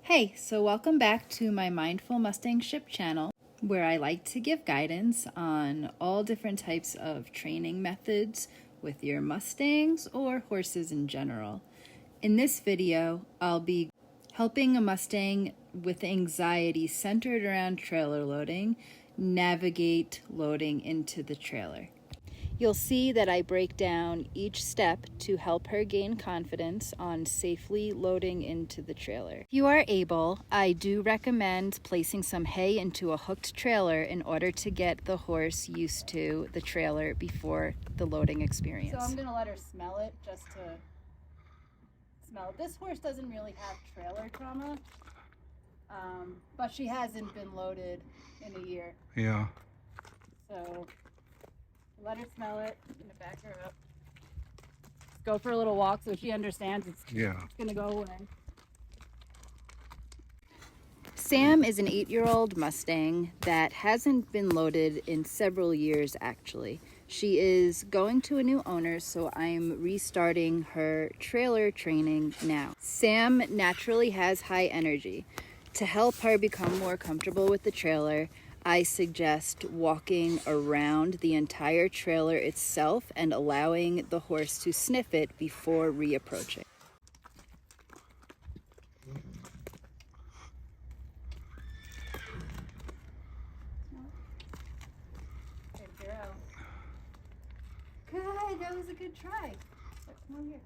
Hey, so welcome back to my Mindful Mustang Ship channel, where I like to give guidance on all different types of training methods with your Mustangs or horses in general. In this video, I'll be helping a Mustang with anxiety centered around trailer loading navigate loading into the trailer. You'll see that I break down each step to help her gain confidence on safely loading into the trailer. If you are able, I do recommend placing some hay into a hooked trailer in order to get the horse used to the trailer before the loading experience. So I'm going to let her smell it just to smell it. This horse doesn't really have trailer trauma, but she hasn't been loaded in a year. Yeah. So let her smell it. I'm gonna back her up. Let's go for a little walk so she understands it's gonna go away. Sam is an 8-year-old Mustang that hasn't been loaded in several years actually. She is going to a new owner, so I'm restarting her trailer training now. Sam naturally has high energy. To help her become more comfortable with the trailer, I suggest walking around the entire trailer itself and allowing the horse to sniff it before reapproaching. Good girl. Good, that was a good try. Come on here.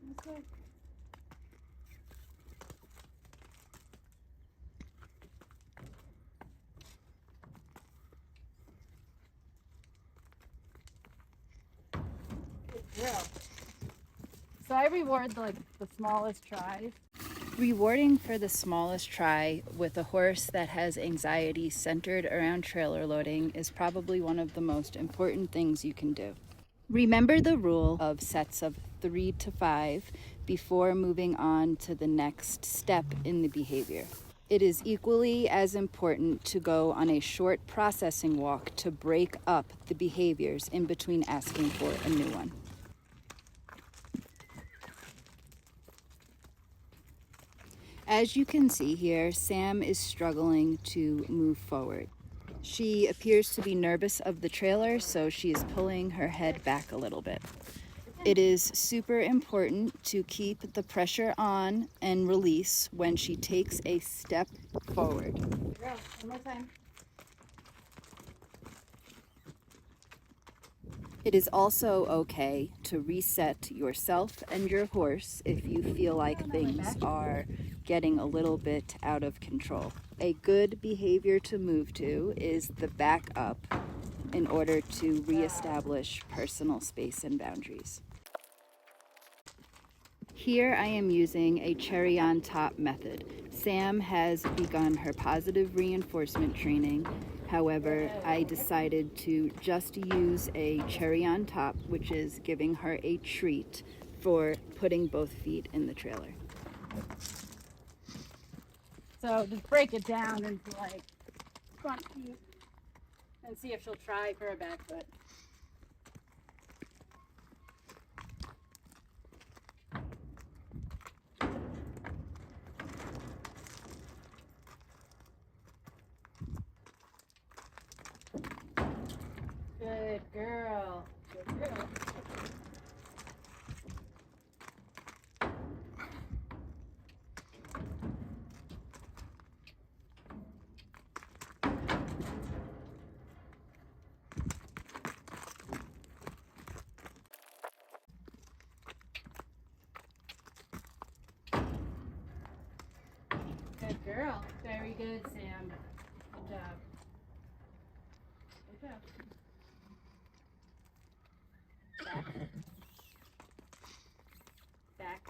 This way. Yeah. So I reward the smallest tries. Rewarding for the smallest try with a horse that has anxiety centered around trailer loading is probably one of the most important things you can do. Remember the rule of sets of 3 to 5 before moving on to the next step in the behavior. It is equally as important to go on a short processing walk to break up the behaviors in between asking for a new one. As you can see here, Sam is struggling to move forward. She appears to be nervous of the trailer, so she is pulling her head back a little bit. It is super important to keep the pressure on and release when she takes a step forward. One more time. It is also okay to reset yourself and your horse if you feel like things are getting a little bit out of control. A good behavior to move to is the back up in order to reestablish personal space and boundaries. Here I am using a cherry on top method. Sam has begun her positive reinforcement training. However, I decided to just use a cherry on top, which is giving her a treat for putting both feet in the trailer. So just break it down into like front feet and see if she'll try for a back foot. Good girl. Good girl. Good girl. Very good, Sam. Good job. Good job. Back. Back.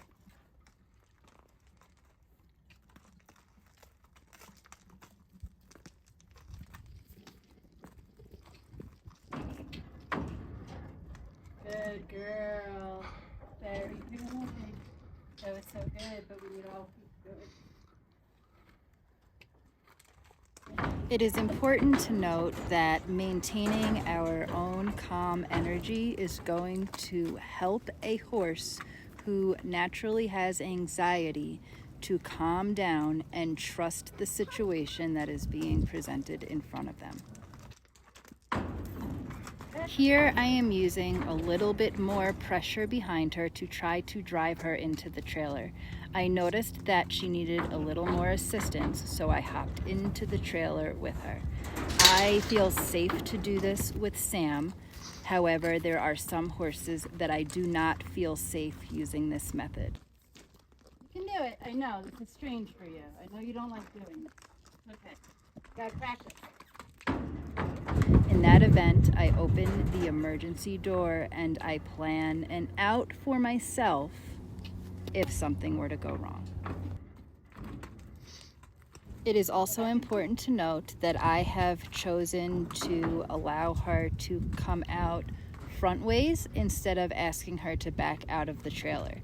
Good girl. Very good. That was so good, but we would all keep doing it. It is important to note that maintaining our own calm energy is going to help a horse who naturally has anxiety to calm down and trust the situation that is being presented in front of them. Here I am using a little bit more pressure behind her to try to drive her into the trailer. I noticed that she needed a little more assistance, so I hopped into the trailer with her. I feel safe to do this with Sam. However, there are some horses that I do not feel safe using this method. You can do it. I know. This is strange for you. I know you don't like doing it. Okay. Gotta practice. In that event, I open the emergency door and I plan an out for myself if something were to go wrong. It is also important to note that I have chosen to allow her to come out front ways instead of asking her to back out of the trailer.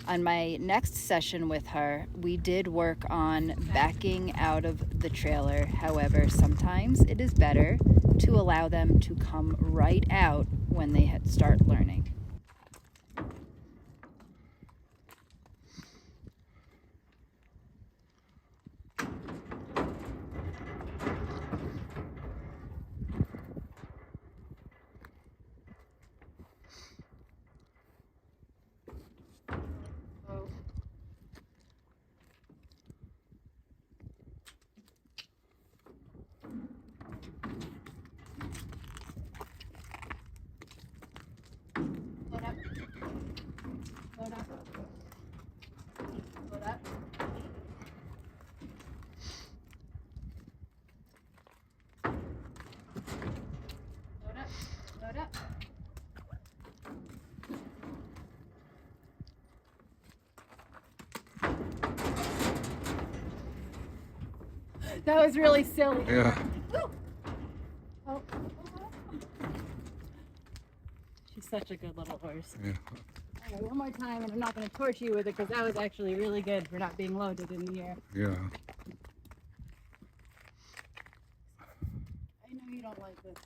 On my next session with her, we did work on backing out of the trailer. However, sometimes it is better to allow them to come right out when they start learning. Load up. Load up. Load up. Load up. That was really silly. Yeah. Oh. She's such a good little horse. Yeah. All right, one more time, and I'm not going to torture you with it because that was actually really good for not being loaded in the air. Yeah. I know you don't like this.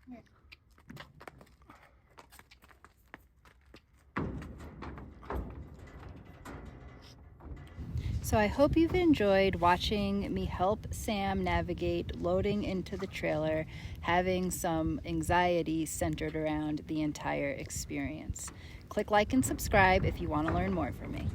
Here. So I hope you've enjoyed watching me help Sam navigate loading into the trailer, having some anxiety centered around the entire experience. Click like and subscribe if you want to learn more from me.